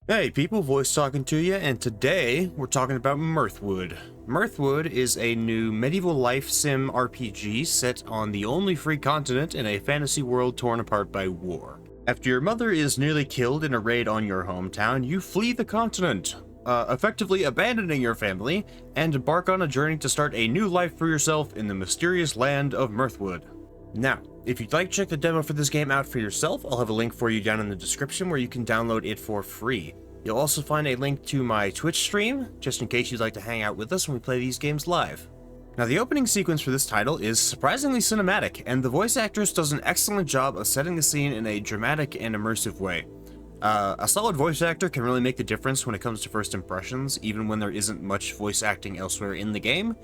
Hey people, voice talking to you, and today we're talking about Mirthwood. Mirthwood is a new medieval life sim RPG set on the only free continent in a fantasy world torn apart by war. After your mother is nearly killed in a raid on your hometown, you flee the continent, effectively abandoning your family, and embark on a journey to start a new life for yourself in the mysterious land of Mirthwood. Now, if you'd like to check the demo for this game out for yourself, I'll have a link for you down in the description where you can download it for free. You'll also find a link to my Twitch stream, just in case you'd like to hang out with us when we play these games live. Now, the opening sequence for this title is surprisingly cinematic, and the voice actress does an excellent job of setting the scene in a dramatic and immersive way. A solid voice actor can really make the difference when it comes to first impressions, even when there isn't much voice acting elsewhere in the game,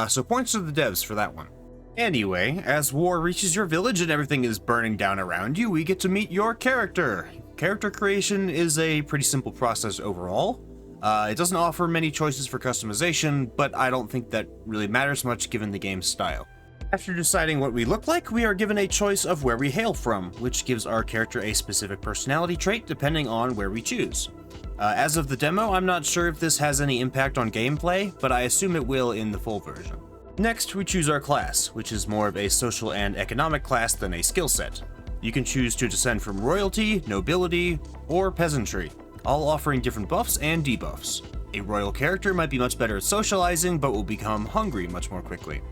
so points to the devs for that one. Anyway, as war reaches your village and everything is burning down around you, we get to meet your character. Character creation is a pretty simple process overall. It doesn't offer many choices for customization, but I don't think that really matters much given the game's style. After deciding what we look like, we are given a choice of where we hail from, which gives our character a specific personality trait depending on where we choose. As of the demo, I'm not sure if this has any impact on gameplay, but I assume it will in the full version. Next, we choose our class, which is more of a social and economic class than a skill set. You can choose to descend from royalty, nobility, or peasantry, all offering different buffs and debuffs. A royal character might be much better at socializing, but will become hungry much more quickly,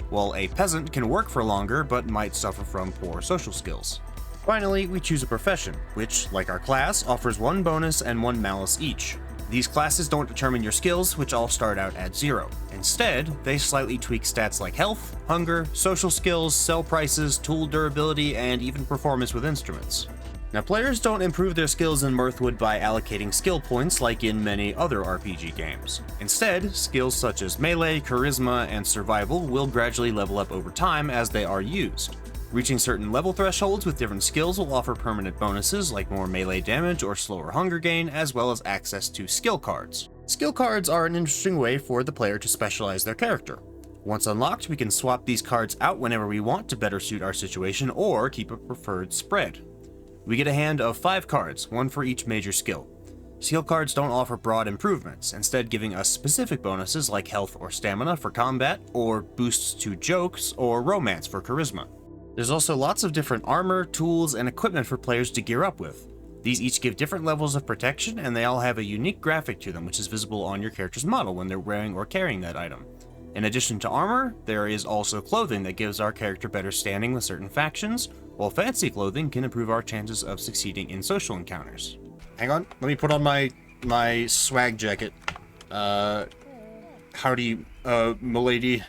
while a peasant can work for longer, but might suffer from poor social skills. Finally, we choose a profession, which, like our class, offers one bonus and one malus each. These classes don't determine your skills, which all start out at 0. Instead, they slightly tweak stats like health, hunger, social skills, sell prices, tool durability, and even performance with instruments. Now, players don't improve their skills in Mirthwood by allocating skill points like in many other RPG games. Instead, skills such as melee, charisma, and survival will gradually level up over time as they are used. Reaching certain level thresholds with different skills will offer permanent bonuses like more melee damage or slower hunger gain, as well as access to skill cards. Skill cards are an interesting way for the player to specialize their character. Once unlocked, we can swap these cards out whenever we want to better suit our situation or keep a preferred spread. We get a hand of 5 cards, one for each major skill. Skill cards don't offer broad improvements, instead giving us specific bonuses like health or stamina for combat, or boosts to jokes or romance for charisma. There's also lots of different armor, tools, and equipment for players to gear up with. These each give different levels of protection, and they all have a unique graphic to them which is visible on your character's model when they're wearing or carrying that item. In addition to armor, there is also clothing that gives our character better standing with certain factions, while fancy clothing can improve our chances of succeeding in social encounters. Hang on, let me put on my swag jacket. Howdy, milady.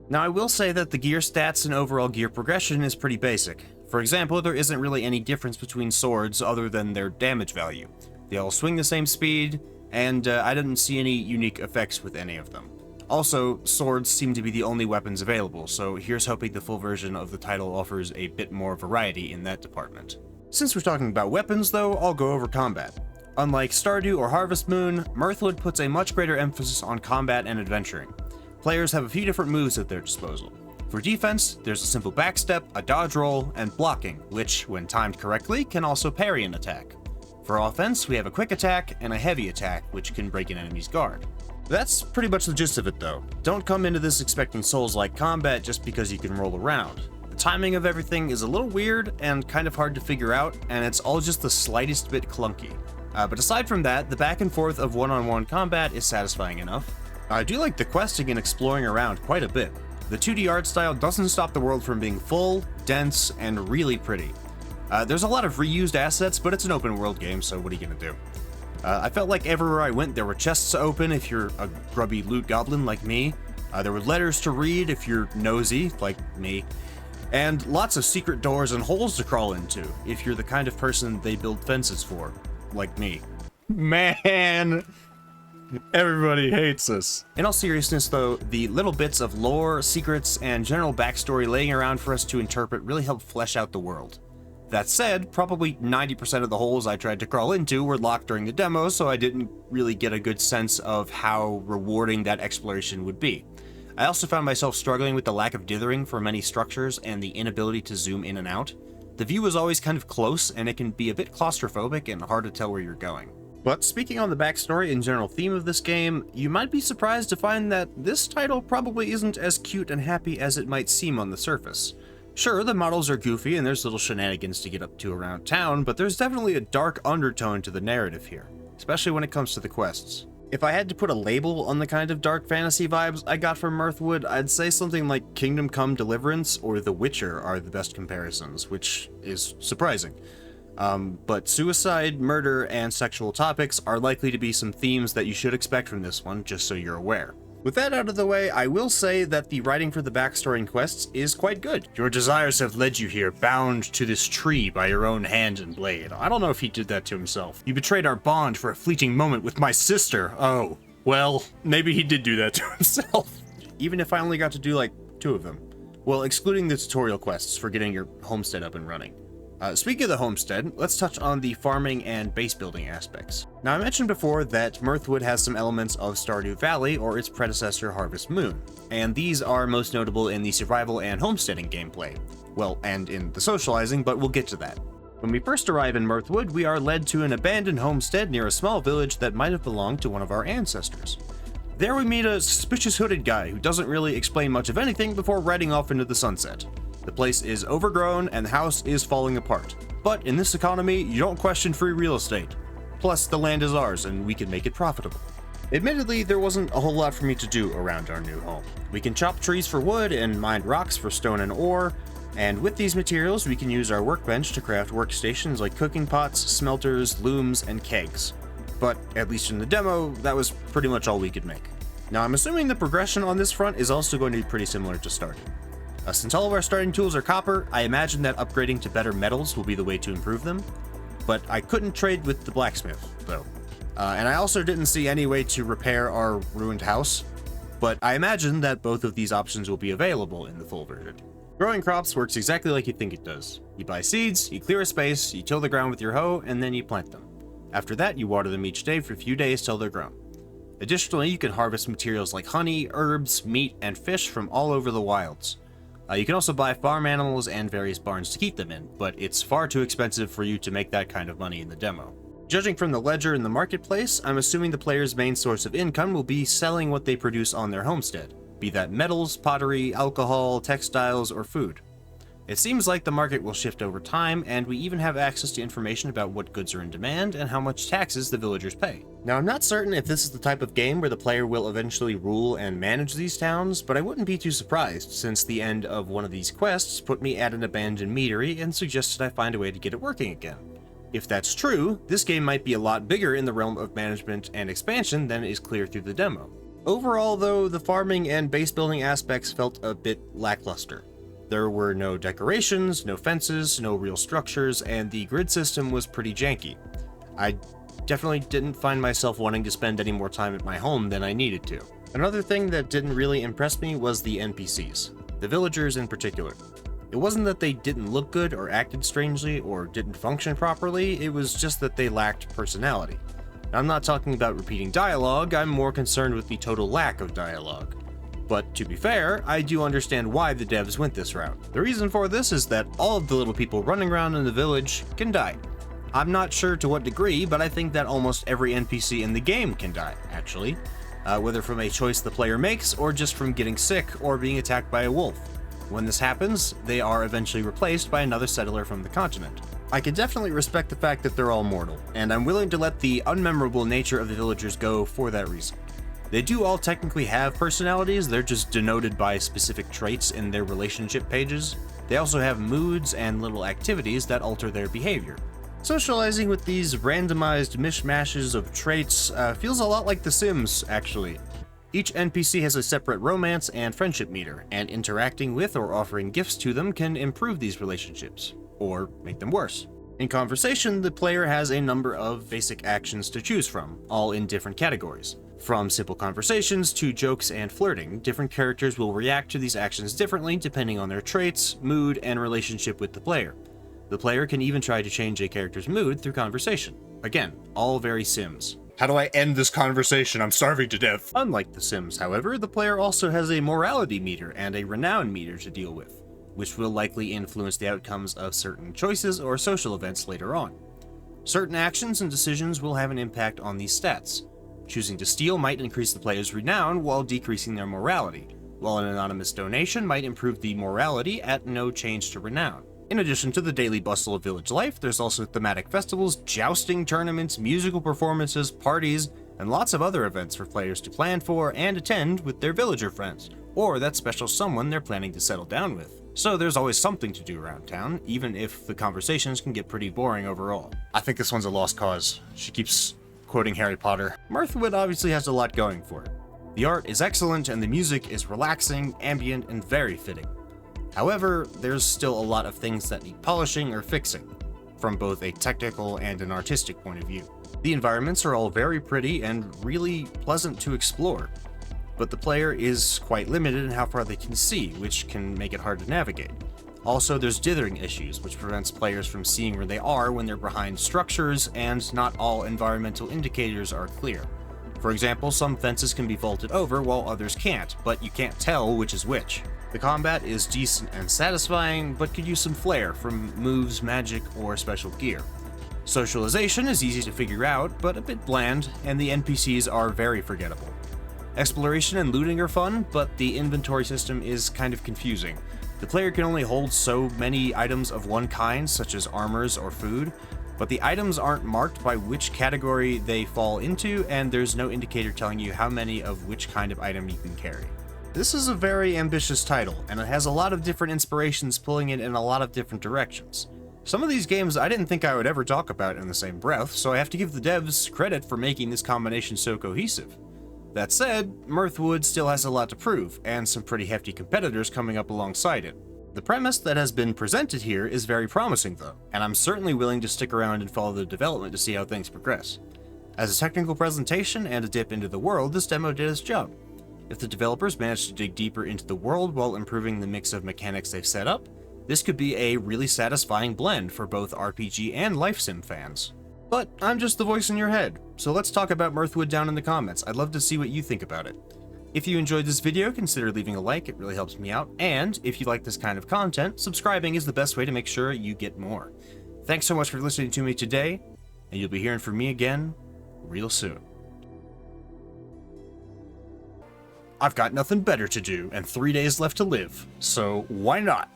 Now, I will say that the gear stats and overall gear progression is pretty basic. For example, there isn't really any difference between swords other than their damage value. They all swing the same speed, and I didn't see any unique effects with any of them. Also, swords seem to be the only weapons available, so here's hoping the full version of the title offers a bit more variety in that department. Since we're talking about weapons, though, I'll go over combat. Unlike Stardew or Harvest Moon, Mirthwood puts a much greater emphasis on combat and adventuring. Players have a few different moves at their disposal. For defense, there's a simple backstep, a dodge roll, and blocking, which, when timed correctly, can also parry an attack. For offense, we have a quick attack and a heavy attack, which can break an enemy's guard. That's pretty much the gist of it though. Don't come into this expecting Souls-like combat just because you can roll around. The timing of everything is a little weird and kind of hard to figure out, and it's all just the slightest bit clunky. But aside from that, the back and forth of one-on-one combat is satisfying enough. I do like the questing and exploring around quite a bit. The 2D art style doesn't stop the world from being full, dense, and really pretty. There's a lot of reused assets, but it's an open world game, so what are you gonna do? I felt like everywhere I went there were chests to open if you're a grubby loot goblin like me. There were letters to read if you're nosy like me. And lots of secret doors and holes to crawl into if you're the kind of person they build fences for, like me. Man! Everybody hates us. In all seriousness though, the little bits of lore, secrets, and general backstory laying around for us to interpret really help flesh out the world. That said, probably 90% of the holes I tried to crawl into were locked during the demo, so I didn't really get a good sense of how rewarding that exploration would be. I also found myself struggling with the lack of dithering for many structures and the inability to zoom in and out. The view is always kind of close, and it can be a bit claustrophobic and hard to tell where you're going. But speaking on the backstory and general theme of this game, you might be surprised to find that this title probably isn't as cute and happy as it might seem on the surface. Sure, the models are goofy and there's little shenanigans to get up to around town, but there's definitely a dark undertone to the narrative here, especially when it comes to the quests. If I had to put a label on the kind of dark fantasy vibes I got from Mirthwood, I'd say something like Kingdom Come Deliverance or The Witcher are the best comparisons, which is surprising. But suicide, murder, and sexual topics are likely to be some themes that you should expect from this one, just so you're aware. With that out of the way, I will say that the writing for the backstory and quests is quite good. Your desires have led you here, bound to this tree by your own hand and blade. I don't know if he did that to himself. You betrayed our bond for a fleeting moment with my sister. Oh, well, maybe he did do that to himself. Even if I only got to do like 2 of them. Well, excluding the tutorial quests for getting your homestead up and running. Speaking of the homestead, let's touch on the farming and base building aspects. Now, I mentioned before that Mirthwood has some elements of Stardew Valley or its predecessor Harvest Moon, and these are most notable in the survival and homesteading gameplay. Well, and in the socializing, but we'll get to that. When we first arrive in Mirthwood, we are led to an abandoned homestead near a small village that might have belonged to one of our ancestors. There we meet a suspicious hooded guy who doesn't really explain much of anything before riding off into the sunset. The place is overgrown and the house is falling apart. But in this economy, you don't question free real estate. Plus, the land is ours and we can make it profitable. Admittedly, there wasn't a whole lot for me to do around our new home. We can chop trees for wood and mine rocks for stone and ore, and with these materials we can use our workbench to craft workstations like cooking pots, smelters, looms, and kegs. But at least in the demo, that was pretty much all we could make. Now I'm assuming the progression on this front is also going to be pretty similar to Stardew. Since all of our starting tools are copper, I imagine that upgrading to better metals will be the way to improve them, but I couldn't trade with the blacksmith, though. And I also didn't see any way to repair our ruined house, but I imagine that both of these options will be available in the full version. Growing crops works exactly like you think it does. You buy seeds, you clear a space, you till the ground with your hoe, and then you plant them. After that, you water them each day for a few days till they're grown. Additionally, you can harvest materials like honey, herbs, meat, and fish from all over the wilds. You can also buy farm animals and various barns to keep them in, but it's far too expensive for you to make that kind of money in the demo. Judging from the ledger in the marketplace, I'm assuming the player's main source of income will be selling what they produce on their homestead, be that metals, pottery, alcohol, textiles, or food. It seems like the market will shift over time, and we even have access to information about what goods are in demand and how much taxes the villagers pay. Now, I'm not certain if this is the type of game where the player will eventually rule and manage these towns, but I wouldn't be too surprised, since the end of one of these quests put me at an abandoned meadery and suggested I find a way to get it working again. If that's true, this game might be a lot bigger in the realm of management and expansion than is clear through the demo. Overall, though, the farming and base building aspects felt a bit lackluster. There were no decorations, no fences, no real structures, and the grid system was pretty janky. I definitely didn't find myself wanting to spend any more time at my home than I needed to. Another thing that didn't really impress me was the NPCs, the villagers in particular. It wasn't that they didn't look good or acted strangely or didn't function properly, it was just that they lacked personality. Now, I'm not talking about repeating dialogue, I'm more concerned with the total lack of dialogue. But to be fair, I do understand why the devs went this route. The reason for this is that all of the little people running around in the village can die. I'm not sure to what degree, but I think that almost every NPC in the game can die, actually. Whether from a choice the player makes, or just from getting sick or being attacked by a wolf. When this happens, they are eventually replaced by another settler from the continent. I can definitely respect the fact that they're all mortal, and I'm willing to let the unmemorable nature of the villagers go for that reason. They do all technically have personalities, they're just denoted by specific traits in their relationship pages. They also have moods and little activities that alter their behavior. Socializing with these randomized mishmashes of traits feels a lot like The Sims, actually. Each NPC has a separate romance and friendship meter, and interacting with or offering gifts to them can improve these relationships, or make them worse. In conversation, the player has a number of basic actions to choose from, all in different categories. From simple conversations to jokes and flirting, different characters will react to these actions differently depending on their traits, mood, and relationship with the player. The player can even try to change a character's mood through conversation. Again, all very Sims. How do I end this conversation? I'm starving to death. Unlike The Sims, however, the player also has a morality meter and a renown meter to deal with, which will likely influence the outcomes of certain choices or social events later on. Certain actions and decisions will have an impact on these stats. Choosing to steal might increase the player's renown while decreasing their morality, while an anonymous donation might improve the morality at no change to renown. In addition to the daily bustle of village life, there's also thematic festivals, jousting tournaments, musical performances, parties, and lots of other events for players to plan for and attend with their villager friends, or that special someone they're planning to settle down with. So there's always something to do around town, even if the conversations can get pretty boring overall. I think this one's a lost cause. She keeps quoting Harry Potter. Mirthwood obviously has a lot going for it. The art is excellent and the music is relaxing, ambient, and very fitting. However, there's still a lot of things that need polishing or fixing, from both a technical and an artistic point of view. The environments are all very pretty and really pleasant to explore, but the player is quite limited in how far they can see, which can make it hard to navigate. Also, there's dithering issues, which prevents players from seeing where they are when they're behind structures, and not all environmental indicators are clear. For example, some fences can be vaulted over while others can't, but you can't tell which is which. The combat is decent and satisfying, but could use some flair from moves, magic, or special gear. Socialization is easy to figure out, but a bit bland, and the NPCs are very forgettable. Exploration and looting are fun, but the inventory system is kind of confusing. The player can only hold so many items of one kind, such as armors or food, but the items aren't marked by which category they fall into, and there's no indicator telling you how many of which kind of item you can carry. This is a very ambitious title, and it has a lot of different inspirations pulling it in a lot of different directions. Some of these games I didn't think I would ever talk about in the same breath, so I have to give the devs credit for making this combination so cohesive. That said, Mirthwood still has a lot to prove, and some pretty hefty competitors coming up alongside it. The premise that has been presented here is very promising though, and I'm certainly willing to stick around and follow the development to see how things progress. As a technical presentation and a dip into the world, this demo did its job. If the developers manage to dig deeper into the world while improving the mix of mechanics they've set up, this could be a really satisfying blend for both RPG and life sim fans. But I'm just the voice in your head, so let's talk about Mirthwood down in the comments. I'd love to see what you think about it. If you enjoyed this video, consider leaving a like, it really helps me out, and if you like this kind of content, subscribing is the best way to make sure you get more. Thanks so much for listening to me today, and you'll be hearing from me again real soon. I've got nothing better to do and 3 days left to live, so why not?